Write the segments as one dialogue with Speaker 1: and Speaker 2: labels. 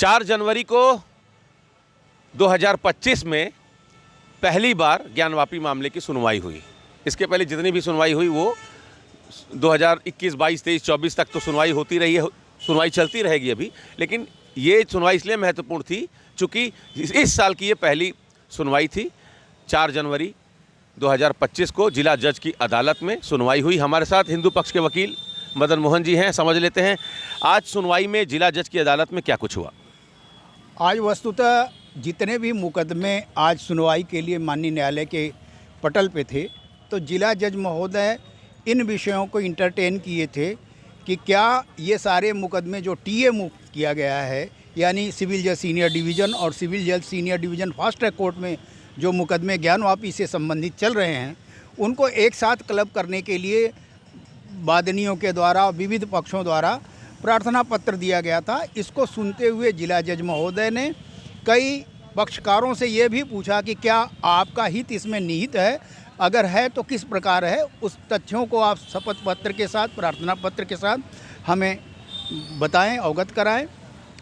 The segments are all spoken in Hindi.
Speaker 1: 4 जनवरी को 2025 में पहली बार ज्ञानवापी मामले की सुनवाई हुई। इसके पहले जितनी भी सुनवाई हुई वो 2021, 22, 23, 24 तक तो सुनवाई होती रही है, सुनवाई चलती रहेगी अभी। लेकिन ये सुनवाई इसलिए महत्वपूर्ण थी चूँकि इस साल की ये पहली सुनवाई थी। 4 जनवरी 2025 को जिला जज की अदालत में सुनवाई हुई। हमारे साथ हिंदू पक्ष के वकील मदन मोहन जी हैं, समझ लेते हैं आज सुनवाई में जिला जज की अदालत में क्या कुछ हुआ।
Speaker 2: आज वस्तुतः जितने भी मुकदमे आज सुनवाई के लिए माननीय न्यायालय के पटल पे थे, तो जिला जज महोदय इन विषयों को इंटरटेन किए थे कि क्या ये सारे मुकदमे जो टीए मुक्त किया गया है, यानी सिविल जज सीनियर डिवीज़न और सिविल जज senior division fast track court में जो मुकदमे ज्ञानवापी से संबंधित चल रहे हैं, उनको एक साथ क्लब करने के लिए वादनियों के द्वारा विविध पक्षों द्वारा प्रार्थना पत्र दिया गया था। इसको सुनते हुए जिला जज महोदय ने कई पक्षकारों से ये भी पूछा कि क्या आपका हित इसमें निहित है, अगर है तो किस प्रकार है, उस तथ्यों को आप शपथ पत्र के साथ, प्रार्थना पत्र के साथ हमें बताएं, अवगत कराएं।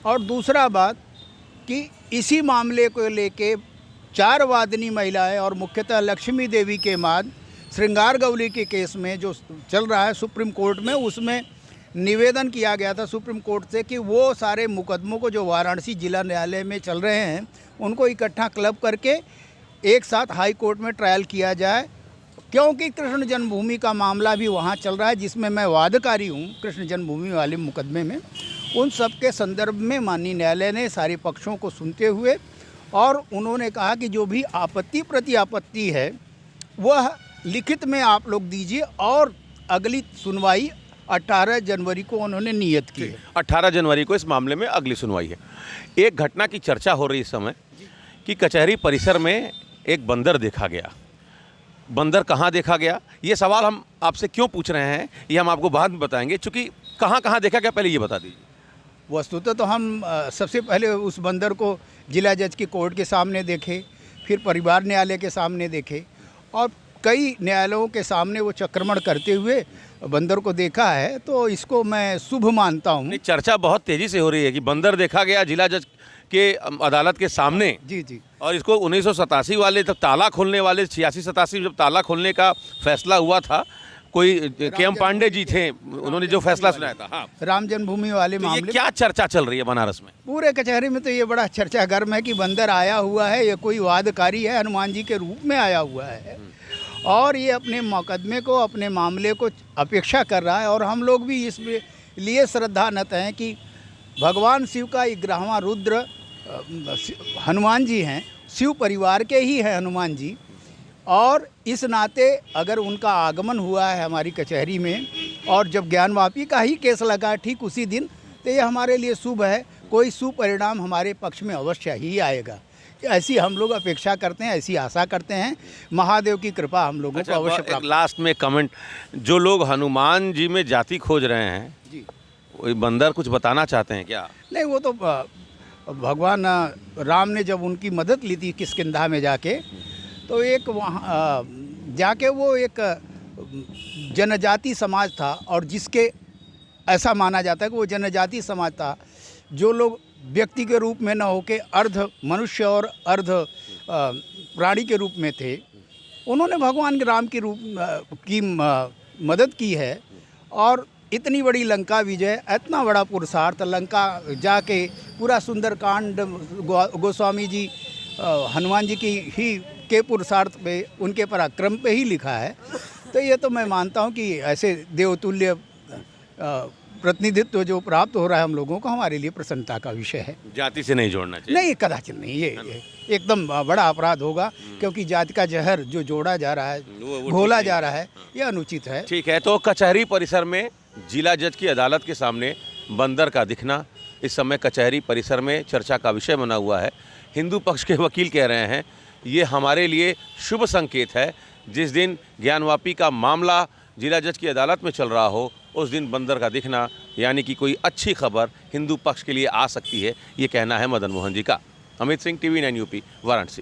Speaker 2: और दूसरा बात कि इसी मामले को लेके 4 वादनी महिलाएं और मुख्यतः लक्ष्मी देवी के बाद श्रृंगार गौली के केस में जो चल रहा है सुप्रीम कोर्ट में, उसमें निवेदन किया गया था सुप्रीम कोर्ट से कि वो सारे मुकदमों को जो वाराणसी जिला न्यायालय में चल रहे हैं उनको इकट्ठा क्लब करके एक साथ हाई कोर्ट में ट्रायल किया जाए, क्योंकि कृष्ण जन्मभूमि का मामला भी वहाँ चल रहा है जिसमें मैं वादकारी हूँ। कृष्ण जन्मभूमि वाले मुकदमे में उन सब के संदर्भ में माननीय न्यायालय ने सारे पक्षों को सुनते हुए और उन्होंने कहा कि जो भी आपत्ति प्रति आपत्ति है वह लिखित में आप लोग दीजिए, और अगली सुनवाई 18 जनवरी को उन्होंने नियत की है।
Speaker 1: 18 जनवरी को इस मामले में अगली सुनवाई है। एक घटना की चर्चा हो रही है इस समय कि कचहरी परिसर में एक बंदर देखा गया। बंदर कहाँ देखा गया, ये सवाल हम आपसे क्यों पूछ रहे हैं ये हम आपको बाद में बताएंगे, चूँकि कहाँ देखा गया पहले ये बता दीजिए।
Speaker 2: वस्तुतः तो हम सबसे पहले उस बंदर को जिला जज की कोर्ट के सामने देखे, फिर परिवार न्यायालय के सामने देखे और कई न्यायालयों के सामने वो चक्रमण करते हुए बंदर को देखा है, तो इसको मैं शुभ मानता हूँ।
Speaker 1: चर्चा बहुत तेज़ी से हो रही है कि बंदर देखा गया जिला जज के अदालत के सामने।
Speaker 2: जी। और
Speaker 1: इसको 1987 वाले तब ताला खोलने वाले 86-87 जब ताला खोलने का फैसला हुआ था, कोई के.एम. पांडे जी थे, उन्होंने जो फैसला सुनाया था। हाँ,
Speaker 2: राम जन्मभूमि वाले
Speaker 1: तो
Speaker 2: मामले।
Speaker 1: ये क्या चर्चा चल रही है बनारस में?
Speaker 2: पूरे कचहरी में तो ये बड़ा चर्चा गर्म है कि बंदर आया हुआ है, ये कोई वादकारी है, हनुमान जी के रूप में आया हुआ है और ये अपने मुकदमे को, अपने मामले को अपेक्षा कर रहा है। और हम लोग भी इस लिए श्रद्धानत हैं कि भगवान शिव का 11वां रुद्र हनुमान जी हैं, शिव परिवार के ही हैं हनुमान जी, और इस नाते अगर उनका आगमन हुआ है हमारी कचहरी में और जब ज्ञानवापी का ही केस लगा ठीक उसी दिन, तो ये हमारे लिए शुभ है। कोई शुभ परिणाम हमारे पक्ष में अवश्य ही आएगा, ऐसी हम लोग अपेक्षा करते हैं, ऐसी आशा करते हैं। महादेव की कृपा हम लोगों को अवश्य प्राप्त।
Speaker 1: लास्ट में कमेंट, जो लोग हनुमान जी में जाति खोज रहे हैं
Speaker 2: जी,
Speaker 1: वही बंदर कुछ बताना चाहते हैं क्या?
Speaker 2: नहीं, वो तो भगवान राम ने जब उनकी मदद ली थी किष्किंधा में जाके, तो एक वहाँ जाके वो एक जनजाति समाज था और जिसके ऐसा माना जाता है कि वो जनजाति समाज था जो लोग व्यक्ति के रूप में न होके अर्ध मनुष्य और अर्ध प्राणी के रूप में थे। उन्होंने भगवान राम की मदद की है और इतनी बड़ी लंका विजय, इतना बड़ा पुरुषार्थ, लंका जाके पूरा सुंदरकांड गोस्वामी जी हनुमान जी की ही के पुरुषार्थ पे, उनके पराक्रम पे ही लिखा है। तो ये तो मैं मानता हूँ कि ऐसे देवतुल्य प्रतिनिधित्व जो प्राप्त हो रहा है हम लोगों को, हमारे लिए प्रसन्नता का विषय है।
Speaker 1: जाति से नहीं जोड़ना चाहिए?
Speaker 2: नहीं, कदाचित नहीं, ये एकदम बड़ा अपराध होगा, क्योंकि जाति का जहर जो जोड़ा जा रहा है, घोला जा रहा है, ये अनुचित है।
Speaker 1: ठीक है, तो कचहरी परिसर में जिला जज की अदालत के सामने बंदर का दिखना इस समय कचहरी परिसर में चर्चा का विषय बना हुआ है। हिंदू पक्ष के वकील कह रहे हैं ये हमारे लिए शुभ संकेत है। जिस दिन ज्ञानवापी का मामला जिला जज की अदालत में चल रहा हो उस दिन बंदर का दिखना यानी कि कोई अच्छी खबर हिंदू पक्ष के लिए आ सकती है, ये कहना है मदन मोहन जी का। Amit Singh, TV9 UP, Varanasi.